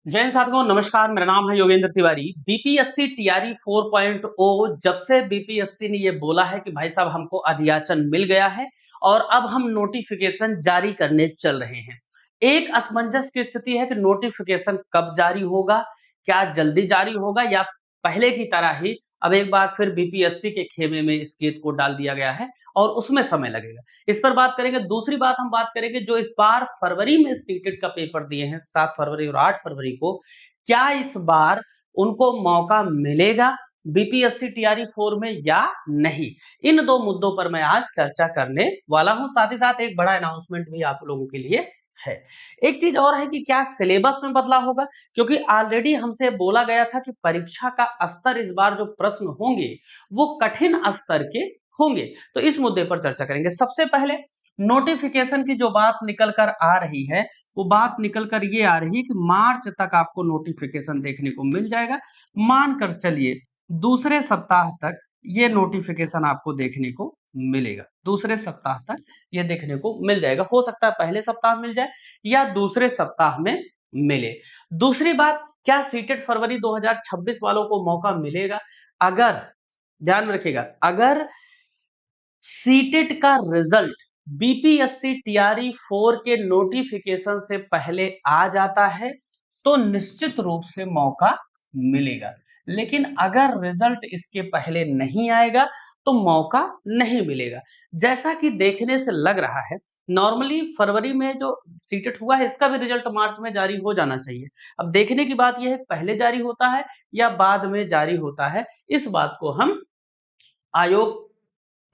जय हिंद साथियों, नमस्कार। मेरा नाम है योगेंद्र तिवारी। बीपीएससी टीआरई 4.0 जब से बीपीएससी ने ये बोला है कि भाई साहब हमको अधियाचन मिल गया है और अब हम नोटिफिकेशन जारी करने चल रहे हैं। एक असमंजस की स्थिति है कि नोटिफिकेशन कब जारी होगा, क्या जल्दी जारी होगा या पहले की तरह ही अब एक बार फिर बीपीएससी के खेमे में इस गेट को डाल दिया गया है और उसमें समय लगेगा। इस पर बात करेंगे। दूसरी बात हम बात करेंगे जो इस बार फरवरी में सीटेट का पेपर दिए हैं 7 फरवरी और 8 फरवरी को, क्या इस बार उनको मौका मिलेगा बीपीएससी टीआरई 4 में या नहीं। इन दो मुद्दों पर मैं आज चर्चा करने वाला हूं। साथ ही साथ एक बड़ा अनाउंसमेंट भी आप लोगों के लिए है। एक चीज और है कि क्या सिलेबस में बदलाव होगा, क्योंकि ऑलरेडी हमसे बोला गया था कि परीक्षा का स्तर इस बार जो प्रश्न होंगे वो कठिन स्तर के होंगे। तो इस मुद्दे पर चर्चा करेंगे। सबसे पहले नोटिफिकेशन की जो बात निकल कर आ रही है वो बात निकल कर ये आ रही है कि मार्च तक आपको नोटिफिकेशन देखने को मिल जाएगा। मानकर चलिए दूसरे सप्ताह तक ये नोटिफिकेशन आपको देखने को मिलेगा। दूसरे सप्ताह तक ये देखने को मिल जाएगा। हो सकता है पहले सप्ताह मिल जाए या दूसरे सप्ताह में मिले। दूसरी बात, क्या सीटेट फरवरी 2026 वालों को मौका मिलेगा? अगर ध्यान में रखिएगा, अगर सीटेट का रिजल्ट बीपीएससी टीआरई 4 के नोटिफिकेशन से पहले आ जाता है तो निश्चित रूप से मौका मिलेगा। लेकिन अगर रिजल्ट इसके पहले नहीं आएगा तो मौका नहीं मिलेगा। जैसा कि देखने से लग रहा है नॉर्मली फरवरी में जो सीटेट हुआ है इसका भी रिजल्ट मार्च में जारी हो जाना चाहिए। अब देखने की बात यह है पहले जारी होता है या बाद में जारी होता है, इस बात को हम आयोग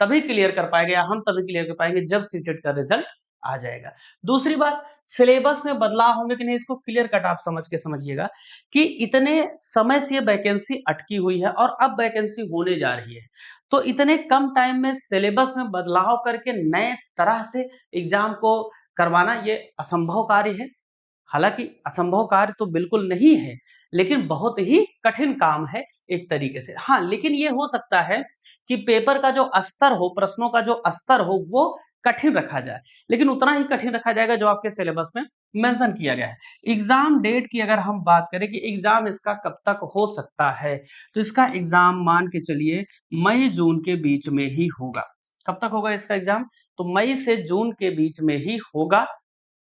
तभी क्लियर कर पाएंगे या हम तभी क्लियर कर पाएंगे जब सीटेट का रिजल्ट आ जाएगा। दूसरी बात, सिलेबस में बदलाव होंगे कि नहीं इसको क्लियर कट आप समझ के समझिएगा कि इतने समय से ये वैकेंसी अटकी हुई है और अब वैकेंसी होने जा रही है, तो इतने कम टाइम में सिलेबस में बदलाव करके नए तरह से एग्जाम को करवाना ये असंभव कार्य है। हालांकि असंभव कार्य तो बिल्कुल नहीं है, लेकिन बहुत ही कठिन काम है एक तरीके से। हाँ, लेकिन ये हो सकता है कि पेपर का जो स्तर हो, प्रश्नों का जो स्तर हो वो कठिन रखा जाए, लेकिन उतना ही कठिन रखा जाएगा जो आपके सिलेबस में मेंशन किया गया है। एग्जाम डेट की अगर हम बात करें कि एग्जाम इसका कब तक हो सकता है, तो इसका एग्जाम मान के चलिए मई जून के बीच में ही होगा। कब तक होगा इसका एग्जाम? तो मई से जून के बीच में ही होगा।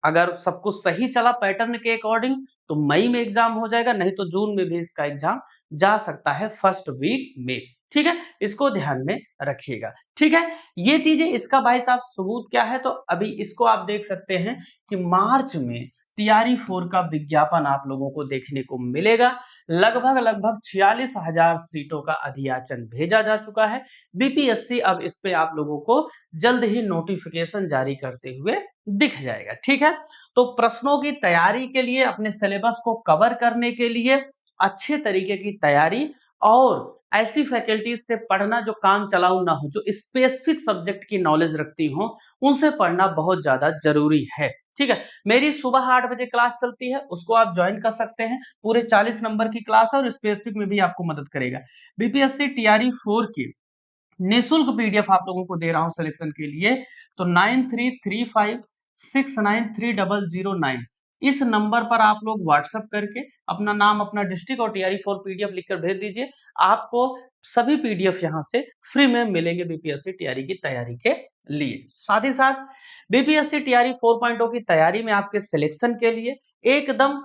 अगर सब कुछ सही चला पैटर्न के अकॉर्डिंग तो मई में एग्जाम हो जाएगा, नहीं तो जून में भी इसका एग्जाम जा सकता है फर्स्ट वीक में। ठीक है, इसको ध्यान में रखिएगा। ठीक है, ये चीजें इसका भाई साहब सबूत क्या है, तो अभी इसको आप देख सकते हैं कि मार्च में टीआरई 4 का विज्ञापन आप लोगों को देखने को मिलेगा। लगभग लगभग 46,000 सीटों का अधियाचन भेजा जा चुका है। बीपीएससी अब इस पे आप लोगों को जल्द ही नोटिफिकेशन जारी करते हुए दिख जाएगा। ठीक है, तो प्रश्नों की तैयारी के लिए, अपने सिलेबस को कवर करने के लिए अच्छे तरीके की तैयारी और ऐसी फैकल्टीज से पढ़ना जो काम चलाऊ ना हो, जो स्पेसिफिक सब्जेक्ट की नॉलेज रखती हो, उनसे पढ़ना बहुत ज्यादा जरूरी है। ठीक है, मेरी सुबह 8 बजे क्लास चलती है, उसको आप ज्वाइन कर सकते हैं। पूरे 40 नंबर की क्लास है और स्पेसिफिक में भी आपको मदद करेगा। बीपीएससी टीआरई 4 की निःशुल्क पीडीएफ आप लोगों को दे रहा हूं सिलेक्शन के लिए। तो 9335693009 इस नंबर पर आप लोग व्हाट्सएप करके अपना नाम, अपना डिस्ट्रिक्ट और टीआरई 4 पीडीएफ लिखकर भेज दीजिए। आपको सभी पीडीएफ यहां से फ्री में मिलेंगे बीपीएससी टीआरई की तैयारी के लिए। साथ ही साथ बीपीएससी टीआरई 4.0 की तैयारी में आपके सिलेक्शन के लिए एकदम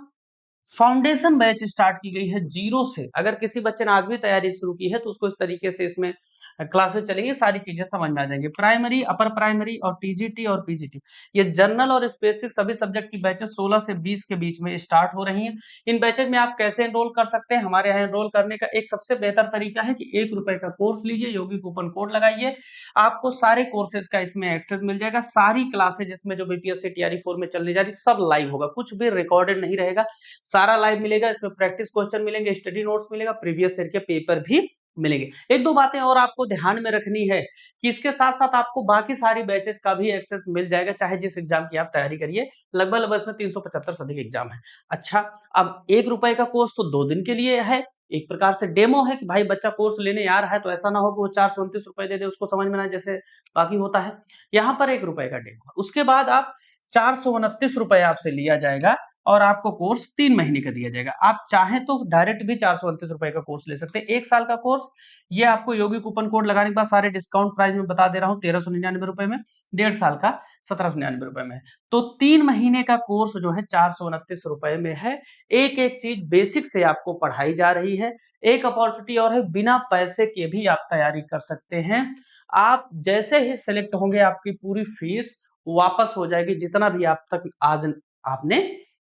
फाउंडेशन बैच स्टार्ट की गई है जीरो से। अगर किसी बच्चे ने आज भी तैयारी शुरू की है तो उसको इस तरीके से इसमें क्लासेस चलेंगी, सारी चीजें समझ में आ जाएंगी। प्राइमरी, अपर प्राइमरी और टीजीटी और पीजीटी, ये जनरल और स्पेसिफिक सभी सब्जेक्ट की बैचेस 16 से 20 के बीच में स्टार्ट हो रही हैं। इन बैचेस में आप कैसे एनरोल कर सकते हैं? हमारे यहाँ एनरोल करने का एक सबसे बेहतर तरीका है कि ₹1 का कोर्स लीजिए, योगी कूपन कोड लगाइए, आपको सारे कोर्सेज का इसमें एक्सेस मिल जाएगा। सारी क्लासेज जिसमें जो बीपीएससी टीआरई 4 में चलने जा रही सब लाइव होगा, कुछ भी रिकॉर्डेड नहीं रहेगा, सारा लाइव मिलेगा। इसमें प्रैक्टिस क्वेश्चन मिलेंगे, स्टडी नोट्स मिलेगा, प्रीवियस ईयर के पेपर भी मिलेंगे। एक दो बातें और आपको ध्यान में रखनी है कि इसके साथ साथ आपको बाकी सारी बैचेस का भी एक्सेस मिल जाएगा, चाहे जिस एग्जाम की आप तैयारी करिए। लगभग लगभग इसमें 375 से अधिक एग्जाम है। अच्छा, अब ₹1 का कोर्स तो 2 दिन के लिए है, एक प्रकार से डेमो है कि भाई बच्चा कोर्स लेने आ रहा है तो ऐसा ना हो कि वो ₹429 दे दे, उसको समझ में ना जैसे बाकी होता है। यहाँ पर ₹1 का डेमो। उसके बाद आप ₹429 आपसे लिया जाएगा और आपको कोर्स 3 महीने का दिया जाएगा। आप चाहें तो डायरेक्ट भी 429 रुपए का कोर्स ले सकते हैं। 1 साल का कोर्स, ये आपको योगी कूपन कोड लगाने के बाद सारे डिस्काउंट प्राइस में बता दे रहा हूँ 1399 रुपए में, 1.5 साल का 1799 रुपए में। तो 3 महीने का कोर्स जो है 429 रुपए में है। एक-एक चीज बेसिक से आपको पढ़ाई जा रही है। एक अपॉर्चुनिटी और है, बिना पैसे के भी आप तैयारी कर सकते हैं। आप जैसे ही सेलेक्ट होंगे आपकी पूरी फीस वापस हो जाएगी, जितना भी आप तक आज आपने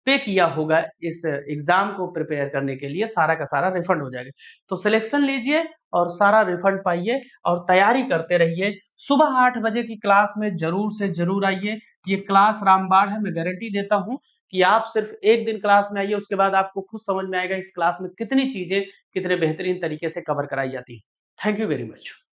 पे किया होगा इस एग्जाम को प्रिपेयर करने के लिए, सारा का सारा रिफंड हो जाएगा। तो सिलेक्शन लीजिए और सारा रिफंड पाइए और तैयारी करते रहिए। सुबह 8 बजे की क्लास में जरूर से जरूर आइए। ये क्लास रामबाण है, मैं गारंटी देता हूँ कि आप सिर्फ एक दिन क्लास में आइए, उसके बाद आपको खुद समझ में आएगा इस क्लास में कितनी चीजें कितने बेहतरीन तरीके से कवर कराई जाती है। Thank you very much.